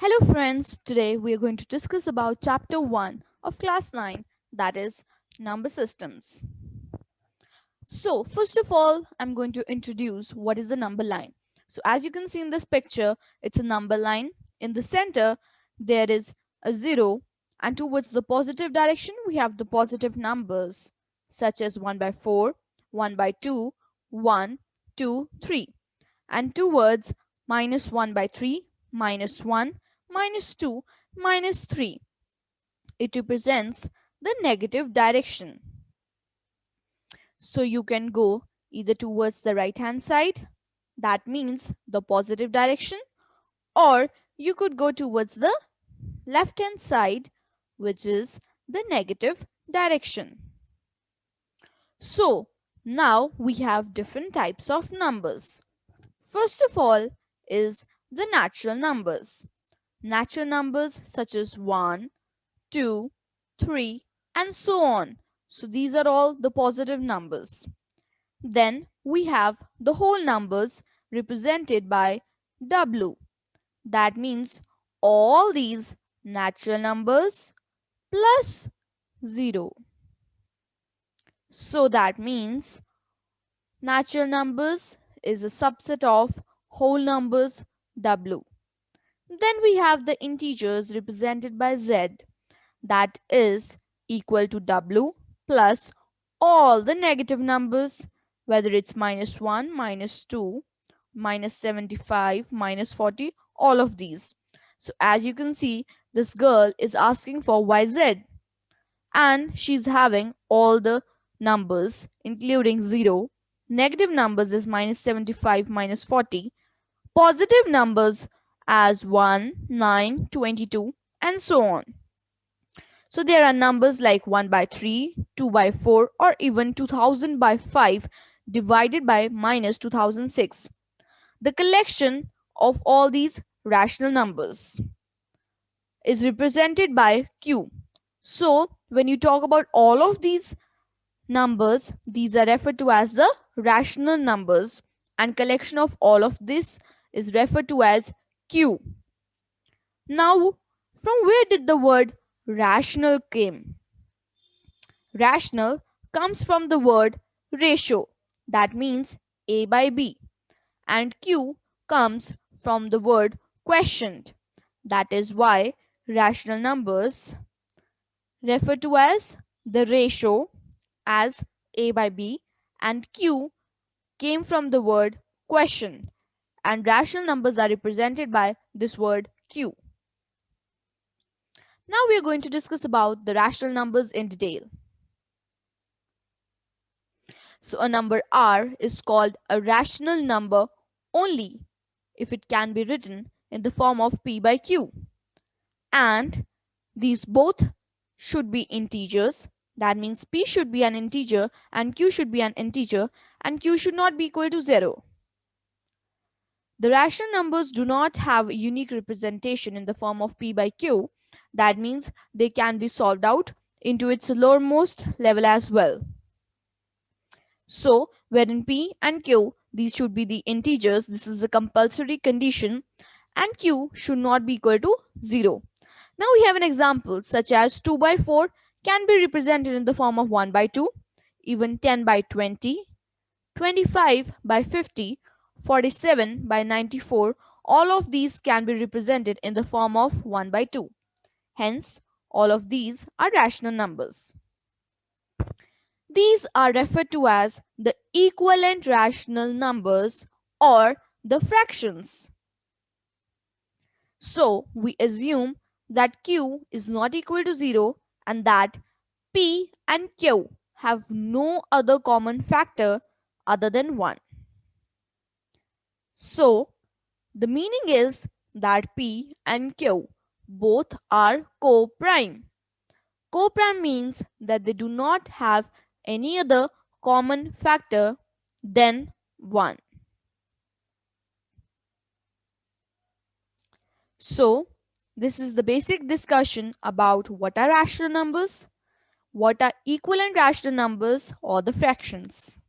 Hello friends, today we are going to discuss about chapter 1 of class 9, that is number systems. So first of all, I'm going to introduce what is the number line. So as you can see in this picture, it's a number line. In the center, there is a 0, and towards the positive direction, we have the positive numbers such as 1 by 4, 1 by 2, 1, 2, 3, and towards minus 1 by 3, minus 1, minus 2, minus 3. It represents the negative direction. So you can go either towards the right hand side, that means the positive direction, or you could go towards the left hand side, which is the negative direction. So now we have different types of numbers. First of all is the natural numbers. Natural numbers such as 1, 2, 3, and so on. So these are all the positive numbers. Then we have the whole numbers represented by W. That means all these natural numbers plus 0. So that means natural numbers is a subset of whole numbers W. Then we have the integers represented by Z, that is equal to W plus all the negative numbers, whether it's minus 1, minus 2, minus 75, minus 40, all of these. So as you can see, this girl is asking for YZ and she's having all the numbers including 0. Negative numbers is minus 75, minus 40. Positive numbers as 1, 9, 22, and so on. So there are numbers like 1 by 3, 2 by 4, or even 2000 by 5 divided by minus 2006. The collection of all these rational numbers is represented by Q. So when you talk about all of these numbers, these are referred to as the rational numbers, and collection of all of this is referred to as Q. Now, from where did the word rational came? Rational comes from the word ratio, that means A by B, and Q comes from the word quotient. That is why rational numbers refer to as the ratio as A by B, and Q came from the word quotient, and rational numbers are represented by this word Q. Now we are going to discuss about the rational numbers in detail. So a number R is called a rational number only if it can be written in the form of P by Q. And these both should be integers. That means P should be an integer and Q should be an integer, and Q should not be equal to 0. The rational numbers do not have a unique representation in the form of P by Q. That means they can be solved out into its lowermost level as well. So, wherein P and Q, these should be the integers, this is a compulsory condition, and Q should not be equal to 0. Now we have an example such as 2 by 4 can be represented in the form of 1 by 2, even 10 by 20, 25 by 50, 47 by 94. All of these can be represented in the form of 1 by 2. Hence, all of these are rational numbers. These are referred to as the equivalent rational numbers or the fractions. So we assume that Q is not equal to 0 and that P and Q have no other common factor other than 1. So the meaning is that P and Q both are co-prime. Co-prime means that they do not have any other common factor than 1. So, this is the basic discussion about what are rational numbers, what are equivalent rational numbers or the fractions.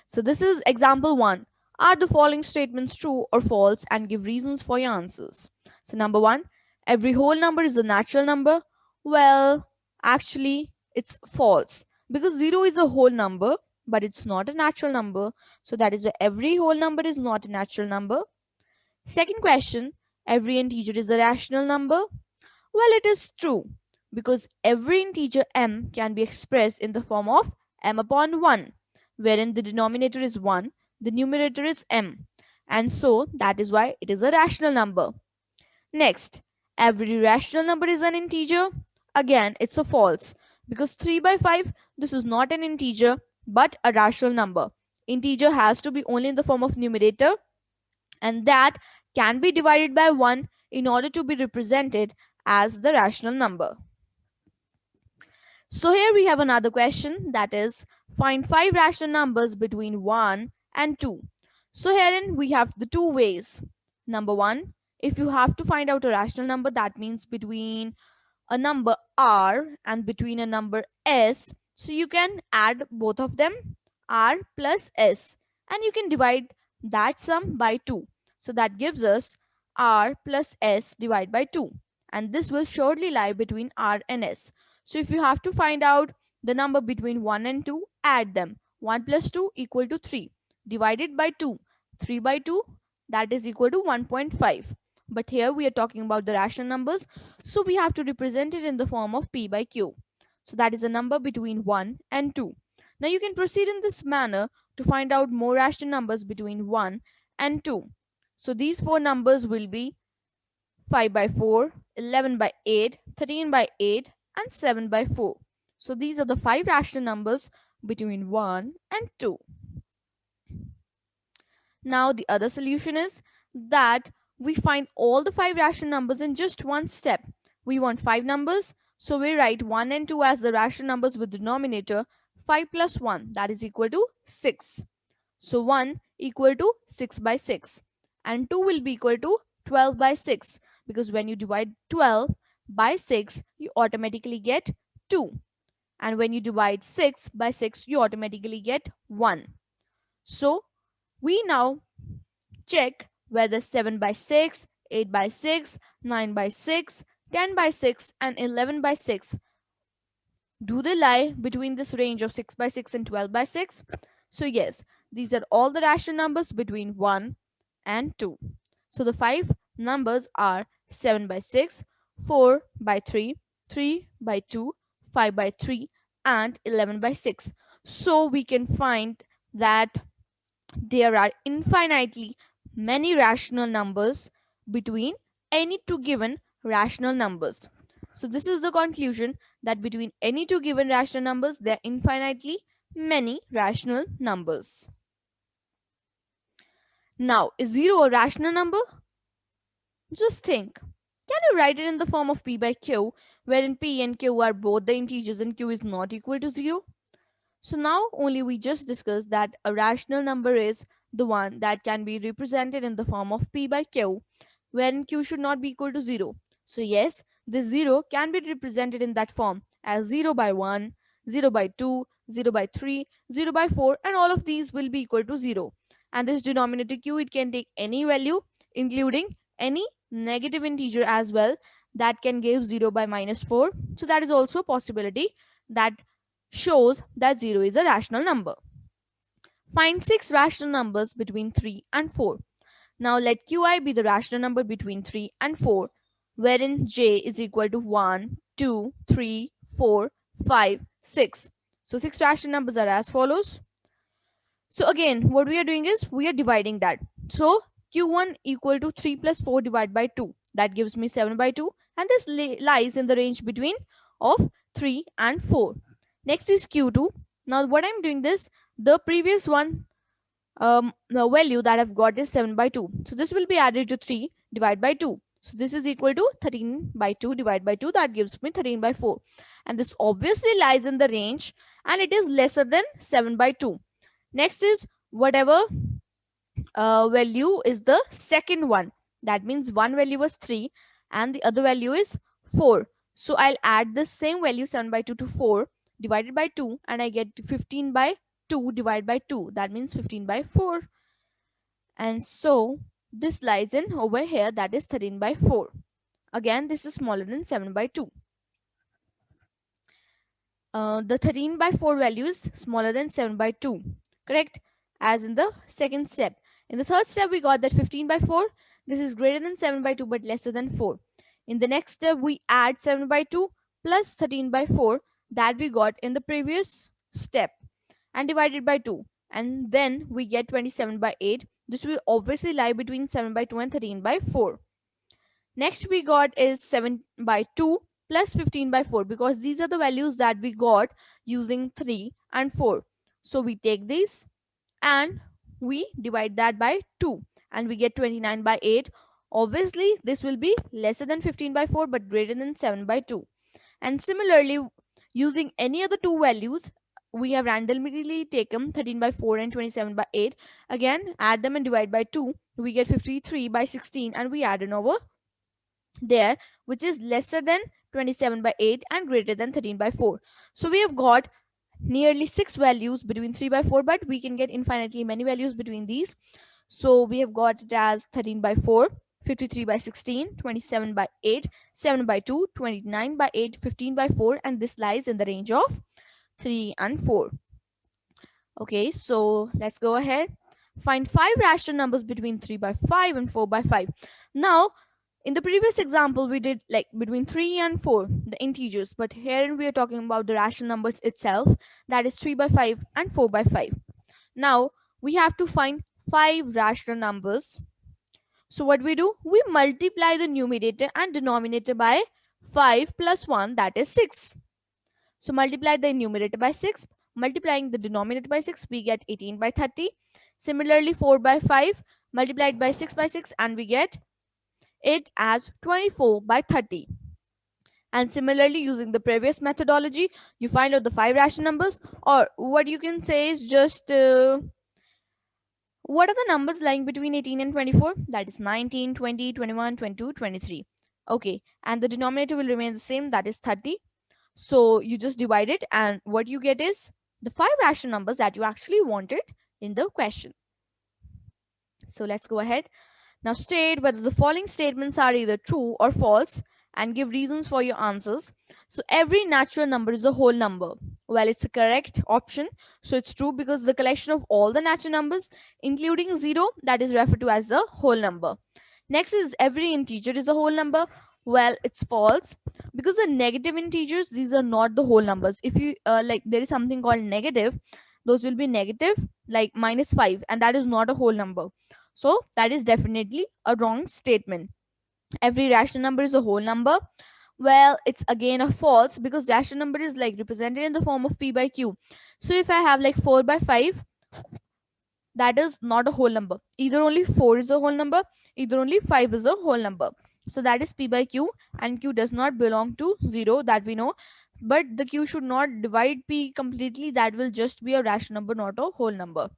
So, this is example 1. Are the following statements true or false, and give reasons for your answers. So number 1, every whole number is a natural number. Well, actually it's false, because 0 is a whole number but it's not a natural number. So that is why every whole number is not a natural number. Second question, every integer is a rational number. Well, it is true, because every integer m can be expressed in the form of m upon 1, wherein the denominator is 1, the numerator is m, and so that is why it is a rational number. Next, every rational number is an integer. Again, it's a false, because 3 by 5, this is not an integer but a rational number. Integer has to be only in the form of numerator, and that can be divided by 1 in order to be represented as the rational number. So here we have another question, that is, find 5 rational numbers between 1 and 2. So herein we have the two ways. Number 1, if you have to find out a rational number, that means between a number r and between a number s, so you can add both of them, r plus s, and you can divide that sum by 2. So that gives us r plus s divided by 2, and this will surely lie between r and s. So if you have to find out the number between 1 and 2, add them. 1 plus 2 equal to 3, divided by 2, 3 by 2, that is equal to 1.5. But here we are talking about the rational numbers, so we have to represent it in the form of p by q. So that is a number between 1 and 2. Now you can proceed in this manner to find out more rational numbers between 1 and 2. So these four numbers will be 5 by 4, 11 by 8, 13 by 8, and 7 by 4. So these are the 5 rational numbers between 1 and 2. Now the other solution is that we find all the 5 rational numbers in just one step. We want 5 numbers, so we write 1 and 2 as the rational numbers with denominator 5 plus 1, that is equal to 6. So 1 equal to 6 by 6, and 2 will be equal to 12 by 6, because when you divide 12 by 6 you automatically get 2, and when you divide 6 by 6 you automatically get 1. So we now check whether 7 by 6, 8 by 6, 9 by 6, 10 by 6, and 11 by 6, do they lie between this range of 6 by 6 and 12 by 6? So yes, these are all the rational numbers between 1 and 2. So the 5 numbers are 7 by 6, 4 by 3, 3 by 2, 5 by 3, and 11 by 6. So we can find that there are infinitely many rational numbers between any two given rational numbers. So this is the conclusion, that between any two given rational numbers there are infinitely many rational numbers. Now, is 0 a rational number? Just think. Can you write it in the form of p by q, wherein p and q are both the integers and q is not equal to 0? So now only we just discussed that a rational number is the one that can be represented in the form of p by q, wherein q should not be equal to 0. So yes, this 0 can be represented in that form as 0 by 1, 0 by 2, 0 by 3, 0 by 4, and all of these will be equal to 0. And this denominator q, it can take any value, including any negative integer as well, that can give 0 by minus 4. So that is also a possibility that shows that 0 is a rational number. Find 6 rational numbers between 3 and 4. Now let qi be the rational number between 3 and 4, wherein j is equal to 1, 2, 3, 4, 5, 6. So 6 rational numbers are as follows. So again, what we are doing is we are dividing that. So q1 equal to 3 plus 4 divided by 2. That gives me 7 by 2, and this lies in the range between of 3 and 4. Next is q2. Now what I'm doing this, the previous one the value that I've got is 7 by 2. So this will be added to 3 divided by 2. So this is equal to 13 by 2 divided by 2. That gives me 13 by 4. And this obviously lies in the range, and it is lesser than 7 by 2. Next is whatever value is the second one. That means one value was 3 and the other value is 4. So I'll add the same value 7 by 2 to 4 divided by 2, and I get 15 by 2 divided by 2. That means 15 by 4. And so this lies in over here, that is 13 by 4. Again, this is smaller than 7 by 2. The 13 by 4 value is smaller than 7 by 2, correct, as in the second step. In the third step, we got that 15 by 4, this is greater than 7 by 2 but lesser than 4. In the next step, we add 7 by 2 plus 13 by 4 that we got in the previous step and divided by 2, and then we get 27 by 8. This will obviously lie between 7 by 2 and 13 by 4. Next we got is 7 by 2 plus 15 by 4, because these are the values that we got using 3 and 4. So we take these and we divide that by 2 and we get 29 by 8. Obviously this will be lesser than 15 by 4 but greater than 7 by 2. And similarly, using any other two values, we have randomly taken 13 by 4 and 27 by 8. Again, add them and divide by 2. We get 53 by 16 and we add an over there, which is lesser than 27 by 8 and greater than 13 by 4. So we have got nearly 6 values between 3 by 4, but we can get infinitely many values between these. So we have got it as 13 by 4, 53 by 16, 27 by 8, 7 by 2, 29 by 8, 15 by 4, and this lies in the range of 3 and 4. Okay, so let's go ahead. Find 5 rational numbers between 3 by 5 and 4 by 5. Now, in the previous example, we did like between 3 and 4, the integers, but here we are talking about the rational numbers itself, that is 3 by 5 and 4 by 5. Now, we have to find 5 rational numbers. So what we do? We multiply the numerator and denominator by 5 plus 1, that is 6. So multiply the numerator by 6, multiplying the denominator by 6, we get 18 by 30. Similarly, 4 by 5, multiplied by 6 by 6, and we get it as 24 by 30. And similarly, using the previous methodology, you find out the 5 rational numbers, or what you can say is just what are the numbers lying between 18 and 24? That is 19, 20, 21, 22, 23. Okay, and the denominator will remain the same, that is 30. So you just divide it, and what you get is the 5 rational numbers that you actually wanted in the question. So let's go ahead. Now state whether the following statements are either true or false and give reasons for your answers. So every natural number is a whole number. Well, it's a correct option. So it's true because the collection of all the natural numbers, including 0, that is referred to as the whole number. Next is every integer is a whole number. Well, it's false because the negative integers, these are not the whole numbers. If you like, there is something called negative, those will be negative, like -5, and that is not a whole number. So that is definitely a wrong statement. Every rational number is a whole number. Well, it's again a false because rational number is like represented in the form of p by q. So if I have like 4 by 5, that is not a whole number. Either only 4 is a whole number, either only 5 is a whole number. So that is p by q, and q does not belong to 0, that we know. But the q should not divide p completely. That will just be a rational number, not a whole number.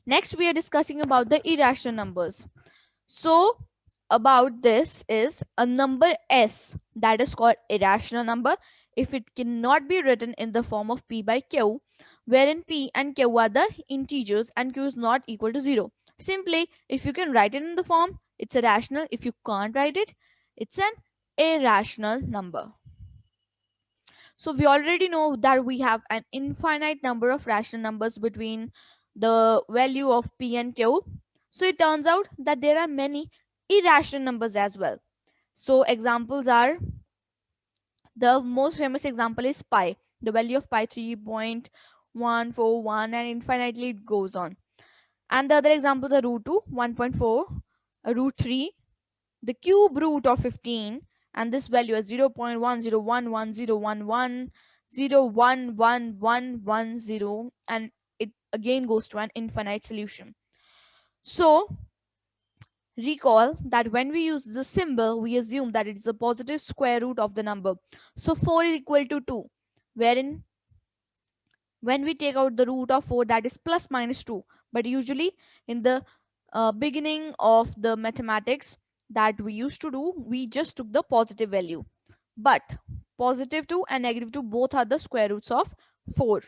Next, we are discussing about the irrational numbers. So about this is a number s that is called irrational number if it cannot be written in the form of p by q, wherein p and q are the integers and q is not equal to 0. Simply, if you can write it in the form, it's a rational. If you can't write it, it's an irrational number. So we already know that we have an infinite number of rational numbers between the value of p and q. So it turns out that there are many irrational numbers as well. So examples are, the most famous example is pi. The value of pi 3.141 and infinitely it goes on. And the other examples are root 2, 1.4, root 3, the cube root of 15, and this value is 0.10111101110, and it again goes to an infinite solution. So recall that when we use the symbol, we assume that it is a positive square root of the number. So 4 is equal to 2, wherein when we take out the root of 4, that is plus minus 2. But usually in the beginning of the mathematics that we used to do, we just took the positive value. But positive 2 and negative 2 both are the square roots of 4.